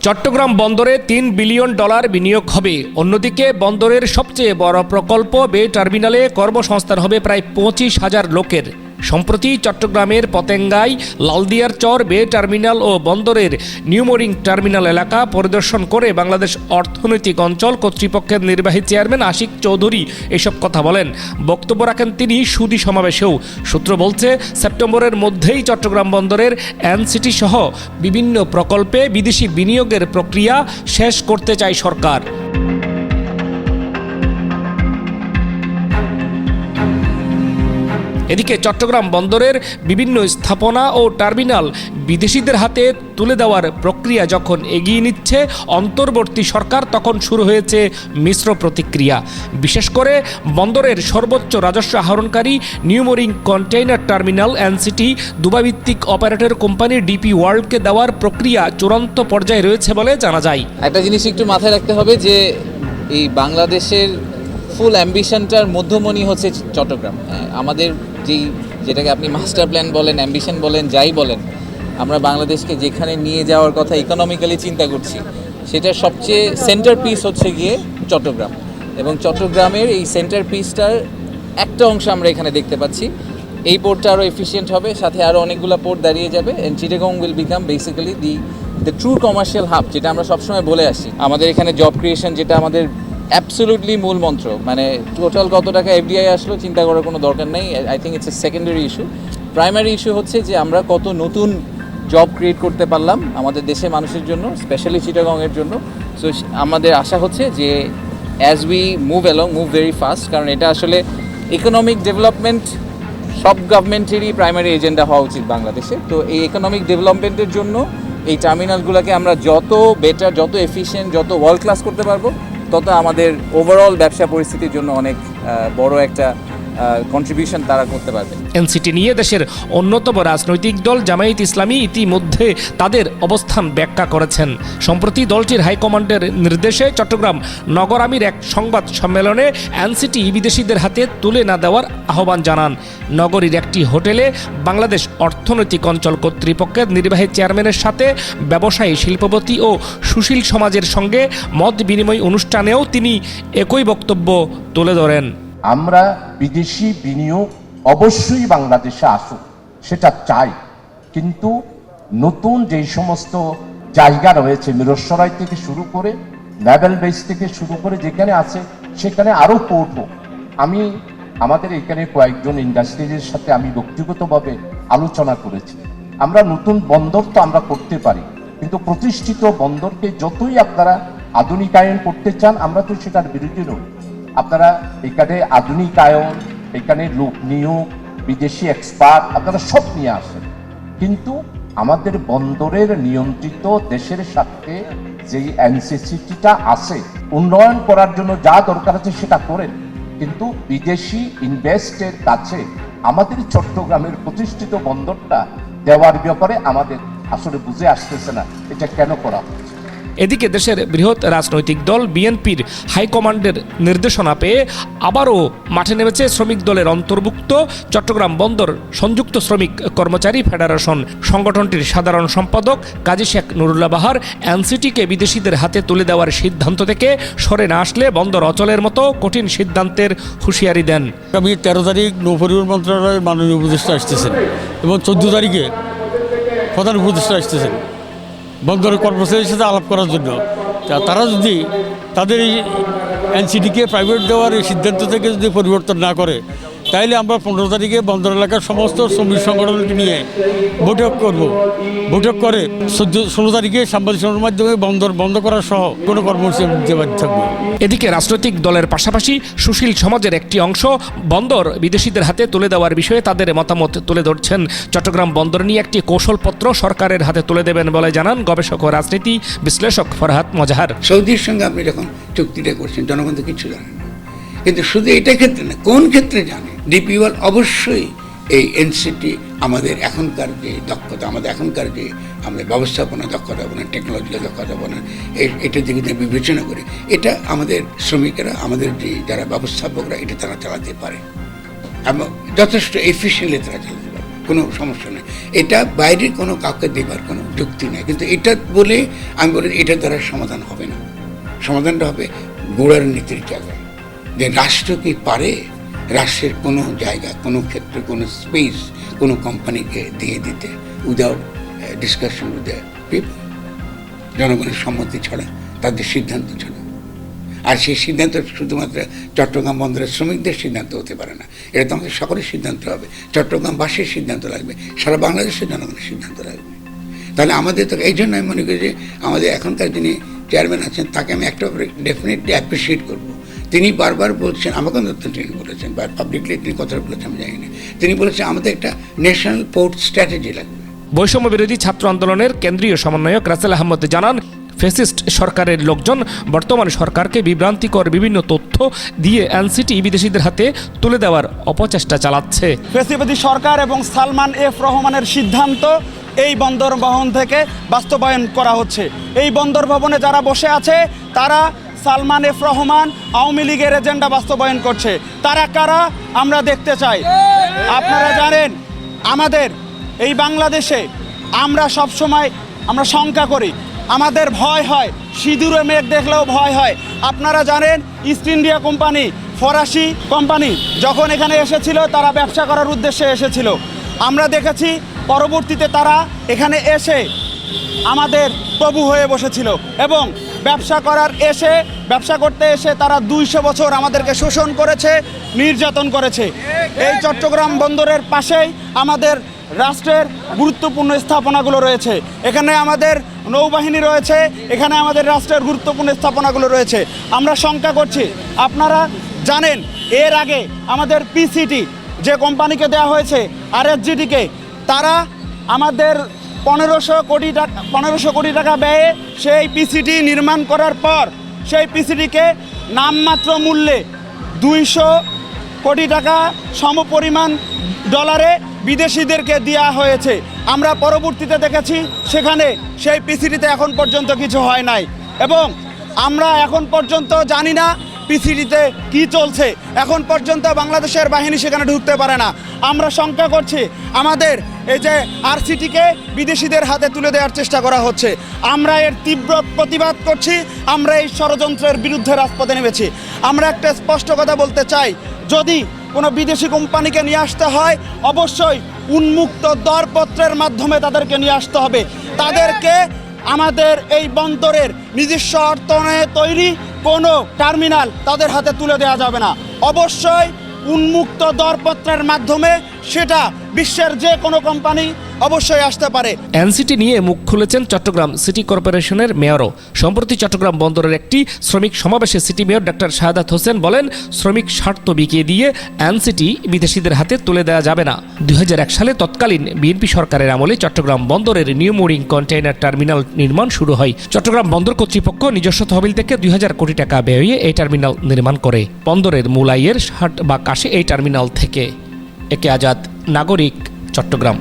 চট্টগ্রাম বন্দরে $3 বিলিয়ন বিনিয়োগ হবে। অন্যদিকে বন্দরের সবচেয়ে বড় প্রকল্প বে টার্মিনালে কর্মসংস্থান হবে প্রায় 25,000 লোকের। সম্প্রতি চট্টগ্রামের পতেঙ্গায় লালদিয়ার চর বে টার্মিনাল ও বন্দরের নিউমোরিং টার্মিনাল এলাকা পরিদর্শন করে বাংলাদেশ অর্থনৈতিক অঞ্চল কর্তৃপক্ষের নির্বাহী চেয়ারম্যান আশিক চৌধুরী এসব কথা বলেন। বক্তব্য রাখেন তিনি সুধী সমাবেশেও। সূত্র বলছে, সেপ্টেম্বরের মধ্যেই চট্টগ্রাম বন্দরের এনসিটি সহ বিভিন্ন প্রকল্পে বিদেশি বিনিয়োগের প্রক্রিয়া শেষ করতে চায় সরকার। এদিকে চট্টগ্রাম বন্দরের বিভিন্ন স্থাপনা ও টার্মিনাল বিদেশিদের হাতে তুলে দেওয়ার প্রক্রিয়া যখন এগিয়ে নিচ্ছে অন্তর্বর্তী সরকার, তখন শুরু হয়েছে মিশ্র প্রতিক্রিয়া। বিশেষ করে বন্দরের সর্বোচ্চ রাজস্ব আহরণকারী নিউমোরিং কন্টেইনার টার্মিনাল এনসিটি দুবাইভিত্তিক অপারেটর কোম্পানি ডিপি ওয়ার্ল্ডকে দেওয়ার প্রক্রিয়া চূড়ান্ত পর্যায়ে রয়েছে বলে জানা যায়। একটা জিনিস একটু মাথায় রাখতে হবে যে এই বাংলাদেশের ফুল অ্যাম্বিশনটার মধ্যমণি হচ্ছে চট্টগ্রাম। আমাদের যেটাকে আপনি মাস্টার প্ল্যান বলেন, অ্যাম্বিশন বলেন, যাই বলেন, আমরা বাংলাদেশকে যেখানে নিয়ে যাওয়ার কথা ইকোনমিক্যালি চিন্তা করছি, সেটার সবচেয়ে সেন্টার পিস হচ্ছে গিয়ে চট্টগ্রাম। এবং চট্টগ্রামের এই সেন্টার পিসটার একটা অংশ আমরা এখানে দেখতে পাচ্ছি। এই পোর্টটা আরও এফিশিয়েন্ট হবে, সাথে আরও অনেকগুলো পোর্ট দাঁড়িয়ে যাবে, and Chittagong will become basically the true commercial hub, যেটা আমরা সবসময় বলে আসি। আমাদের এখানে জব ক্রিয়েশন, যেটা আমাদের অ্যাবসলিউটলি মূল মন্ত্র, মানে টোটাল কত টাকা এফডিআই আসলো চিন্তা করার কোনো দরকার নেই। I think it's a secondary issue. Primary issue হচ্ছে যে আমরা কত নতুন জব ক্রিয়েট করতে পারলাম আমাদের দেশের মানুষের জন্য, স্পেশালি চিটাগংয়ের জন্য। সো আমাদের আশা হচ্ছে যে as we move very fast, কারণ এটা আসলে ইকোনমিক ডেভেলপমেন্ট সব গভর্নমেন্টেরই প্রাইমারি এজেন্ডা হওয়া উচিত বাংলাদেশে। তো এই ইকোনমিক ডেভেলপমেন্টের জন্য এই টার্মিনালগুলোকে আমরা যত বেটার, যত এফিশিয়েন্ট, যত ওয়ার্ল্ড ক্লাস করতে পারবো, তত আমাদের ওভারঅল ব্যবসা পরিস্থিতির জন্য অনেক বড় একটা কন্ট্রিবিউশন তারা করতে পারবে। এনসিটি নিয়ে দেশের অন্যতম রাজনৈতিক দল জামায়াত ইসলামী ইতিমধ্যে তাদের অবস্থান ব্যাখ্যা করেছেন। সম্প্রতি দলটির হাইকমান্ডের নির্দেশে চট্টগ্রাম নগর আমির এক সংবাদ সম্মেলনে এনসিটি বিদেশিদের হাতে তুলে না দেওয়ার আহ্বান জানান। নগরীর একটি হোটেলে বাংলাদেশ অর্থনৈতিক অঞ্চল কর্তৃপক্ষের নির্বাহী চেয়ারম্যানের সাথে ব্যবসায়ী, শিল্পপতি ও সুশীল সমাজের সঙ্গে মত বিনিময় অনুষ্ঠানেও তিনি একই বক্তব্য তুলে ধরেন। আমরা বিদেশি বিনিয়োগ অবশ্যই বাংলাদেশে আসুক, সেটা চাই, কিন্তু নতুন যেই সমস্ত জায়গা রয়েছে, মিরসরাই থেকে শুরু করে নেভেল বেস থেকে শুরু করে যেখানে আছে, সেখানে আরও পোর্ট হোক। আমি আমাদের এখানে কয়েকজন ইন্ডাস্ট্রিজের সাথে আমি ব্যক্তিগতভাবে আলোচনা করেছি। আমরা নতুন বন্দর তো আমরা করতে পারি, কিন্তু প্রতিষ্ঠিত বন্দরকে যতই আপনারা আধুনিকায়ন করতে চান, আমরা তো সেটার বিরোধী নই। আপনারা এখানে আধুনিকায়ন, এখানে লোক নিয়োগ, বিদেশি এক্সপার্ট আপনারা সব নিয়ে আসেন, কিন্তু আমাদের বন্দরের নিয়ন্ত্রিত দেশের সাথে যেই এনসিসিটিটা আছে, উন্নয়ন করার জন্য যা দরকার আছে সেটা করেন, কিন্তু বিদেশি ইনভেস্টের কাছে আমাদের চট্টগ্রামের প্রতিষ্ঠিত বন্দরটা দেওয়ার ব্যাপারে আমাদের আসলে বুঝে আসতেছে না এটা কেন করা হচ্ছে। এদিকে দেশের বৃহৎ রাজনৈতিক দল বিএনপির হাইকমান্ডের নির্দেশনা পেয়ে আবারও মাঠে নেমেছে শ্রমিক দলের অন্তর্ভুক্ত চট্টগ্রাম বন্দর সংযুক্ত শ্রমিক কর্মচারী ফেডারেশন। সংগঠনটির সাধারণ সম্পাদক কাজী শেখ নুরুল্লাহ বাহার এনসিটিকে বিদেশিদের হাতে তুলে দেওয়ার সিদ্ধান্ত থেকে সরে না আসলে বন্দর অচলের মতো কঠিন সিদ্ধান্তের হুঁশিয়ারি দেন। আমি 13 তারিখ নৌপরিবহন মন্ত্রণালয়ের মাননীয় উপদেষ্টা আসতেছেন এবং 14 তারিখে প্রধান উপদেষ্টা আসতেছেন বন্দরের কর্মচারীর সাথে আলাপ করার জন্য। তারা যদি তাদের এই এনসিটিকে প্রাইভেট দেওয়ার এই সিদ্ধান্ত থেকে যদি পরিবর্তন না করে, তাইলে আমরা 15 তারিখে বন্দর এলাকার সমস্ত শ্রমিক সংগঠনকে নিয়ে বৈঠক করব। বৈঠক করে 16 তারিখে সাংবাদিক মাধ্যমে বন্দর বন্ধ করার সহ কোনো কর্মসূচি দিতে বাধ্য থাকবে। এদিকে রাজনৈতিক দলের পাশাপাশি সুশীল সমাজের একটি অংশ বন্দর বিদেশিদের হাতে তুলে দেওয়ার বিষয়ে তাদের মতামত তুলে ধরছেন। চট্টগ্রাম বন্দর নিয়ে একটি কৌশলপত্র সরকারের হাতে তুলে দেবেন বলে জানান গবেষক ও রাজনীতি বিশ্লেষক ফরহাদ মজাহার। সৌদির সঙ্গে আপনি যখন চুক্তিটা করছেন, জনগণ তো কিছু জানে না, কিন্তু শুধু এটা ক্ষেত্রে না, কোন ক্ষেত্রে জানে। ডিপি ওয়ার্ল্ড অবশ্যই এই এনসিটি আমাদের এখনকার যে দক্ষতা, আমাদের এখনকার যে আমাদের ব্যবস্থাপনা দক্ষতা বলেন, টেকনোলজিক্যাল দক্ষতা বলেন, এটার দিকে বিবেচনা করে এটা আমাদের শ্রমিকেরা, আমাদের যে যারা ব্যবস্থাপকরা, এটা তারা চালাতে পারে এবং যথেষ্ট এফিশিয়েন্টলি তারা চালাতে পারে। কোনো সমস্যা নেই, এটা বাইরের কোনো কাউকে দেবার কোনো যুক্তি নেই। কিন্তু এটা বলে আমি বলি এটা দ্বারা সমাধান হবে না। সমাধানটা হবে গোড়ার নীতির জায়গায়, যে রাষ্ট্র কি পারে রাষ্ট্রের কোনো জায়গা, কোনো ক্ষেত্রে, কোনো স্পেস কোনো কোম্পানিকে দিয়ে দিতে without discussion with the people, জনগণের সম্মতি ছাড়া, তাদের সিদ্ধান্ত ছাড়া। আর সেই সিদ্ধান্ত শুধুমাত্র চট্টগ্রাম বন্দরের শ্রমিকদের সিদ্ধান্ত হতে পারে না, এটা তো আমাদের সকলের সিদ্ধান্ত হবে, চট্টগ্রামবাসীর সিদ্ধান্ত লাগবে, সারা বাংলাদেশের জনগণের সিদ্ধান্ত লাগবে। তাহলে আমাদের তো এই জন্য আমি মনে করি যে আমাদের এখনকার যিনি চেয়ারম্যান আছেন তাকে আমি একটা ডেফিনেটলি অ্যাপ্রিসিয়েট করবো। তিনি বারবার বলছেন, আমাকে তিনি বলেছেন বা পাবলিকলি তিনি কথা বলেছেন আমি জানি না, তিনি বলেছেন আমাদের একটা ন্যাশনাল পোর্ট স্ট্র্যাটেজি লাগবে। বৈষম্য বিরোধী ছাত্র আন্দোলনের কেন্দ্রীয় সমন্বয়ক রাসেল আহমদ জানান, ফ্যাসিস্ট সরকারের লোকজন বর্তমান সরকারকে বিভ্রান্তিকর বিভিন্ন তথ্য দিয়ে এনসিটি বিদেশিদের হাতে তুলে দেওয়ার অপচেষ্টা চালাচ্ছে। ফ্যাসিবাদী সরকার এবং সালমান এফ রহমানের সিদ্ধান্ত এই বন্দর ভবন থেকে বাস্তবায়ন করা হচ্ছে। এই বন্দর ভবনে যারা বসে আছে তারা সালমান এফ রহমান আওয়ামী লীগের এজেন্ডা বাস্তবায়ন করছে। তারা কারা আমরা দেখতে চাই। আপনারা জানেন আমাদের এই বাংলাদেশে আমরা সবসময় আমরা শঙ্কা করি, আমাদের ভয় হয়, সিঁদুরে মেঘ দেখলেও ভয় হয়। আপনারা জানেন ইস্ট ইন্ডিয়া কোম্পানি, ফরাসি কোম্পানি যখন এখানে এসেছিল তারা ব্যবসা করার উদ্দেশ্যে এসেছিল। আমরা দেখেছি পরবর্তীতে তারা এখানে এসে আমাদের প্রভু হয়ে বসেছিল এবং ব্যবসা করতে এসে তারা 200 বছর আমাদেরকে শোষণ করেছে, নির্যাতন করেছে। এই চট্টগ্রাম বন্দরের পাশেই আমাদের রাষ্ট্রের গুরুত্বপূর্ণ স্থাপনাগুলো রয়েছে, এখানে আমাদের নৌবাহিনী রয়েছে, এখানে আমাদের রাষ্ট্রের গুরুত্বপূর্ণ স্থাপনাগুলো রয়েছে। আমরা শঙ্কা করছি, আপনারা জানেন এর আগে আমাদের পিসিটি যে কোম্পানিকে দেওয়া হয়েছে আরএসজিটিকে, তারা আমাদের 1500 কোটি টাকা ব্যয়ে সেই পিসিটি নির্মাণ করার পর সেই পিসিটিকে নামমাত্র মূল্যে 200 কোটি টাকা সমপরিমাণ ডলারে বিদেশিদেরকে দেওয়া হয়েছে। আমরা পরবর্তীতে দেখেছি সেখানে সেই পিসিটিতে এখন পর্যন্ত কিছু হয় নাই এবং আমরা এখন পর্যন্ত জানি না পিসিটিতে কি চলছে। এখন পর্যন্ত বাংলাদেশের বাহিনী সেখানে ঢুকতে পারে না। আমরা শঙ্কা করছি আমাদের এই যে আরসিটিকে বিদেশিদের হাতে তুলে দেওয়ার চেষ্টা করা হচ্ছে। আমরা এর তীব্র প্রতিবাদ করছি, আমরা এই ষড়যন্ত্রের বিরুদ্ধে রাজপথে নেমেছি। আমরা একটা স্পষ্ট কথা বলতে চাই, যদি কোনো বিদেশি কোম্পানিকে নিয়ে আসতে হয় অবশ্যই উন্মুক্ত দরপত্রের মাধ্যমে তাদেরকে নিয়ে আসতে হবে। তাদেরকে আমাদের এই বন্দরের নিজস্ব অর্থনে তৈরি কোনো টার্মিনাল তাদের হাতে তুলে দেওয়া যাবে না। অবশ্যই উন্মুক্ত দরপত্রের মাধ্যমে সেটা বিশ্বের যে কোনো কোম্পানি অবশ্যই আসতে পারে। এনসিটি নিয়ে মুখ খুলেছেন চট্টগ্রাম সিটি কর্পোরেশনের মেয়রও। সম্প্রতি চট্টগ্রাম বন্দরের একটি শ্রমিক সমাবেশে city mayor doctor Shahadat Hossain বলেন, শ্রমিক স্বার্থ বিকিয়ে দিয়ে এনসিটি বিদেশিদের হাতে তুলে দেওয়া যাবে না। 2001 সালে তৎকালীন বিএনপি সরকারের আমলে চট্টগ্রাম বন্দরের নিউ মোরিং কন্টেইনার টার্মিনাল নির্মাণ শুরু হয়। চট্টগ্রাম বন্দর কর্তৃপক্ষ নিজস্ব তহবিল থেকে 2000 কোটি টাকা ব্যয়ে এই টার্মিনাল নির্মাণ করে। বন্দরের মূল আয়ের 60 বা 80 এই টার্মিনাল থেকে। একে আজাদ, নাগরিক, চট্টগ্রাম।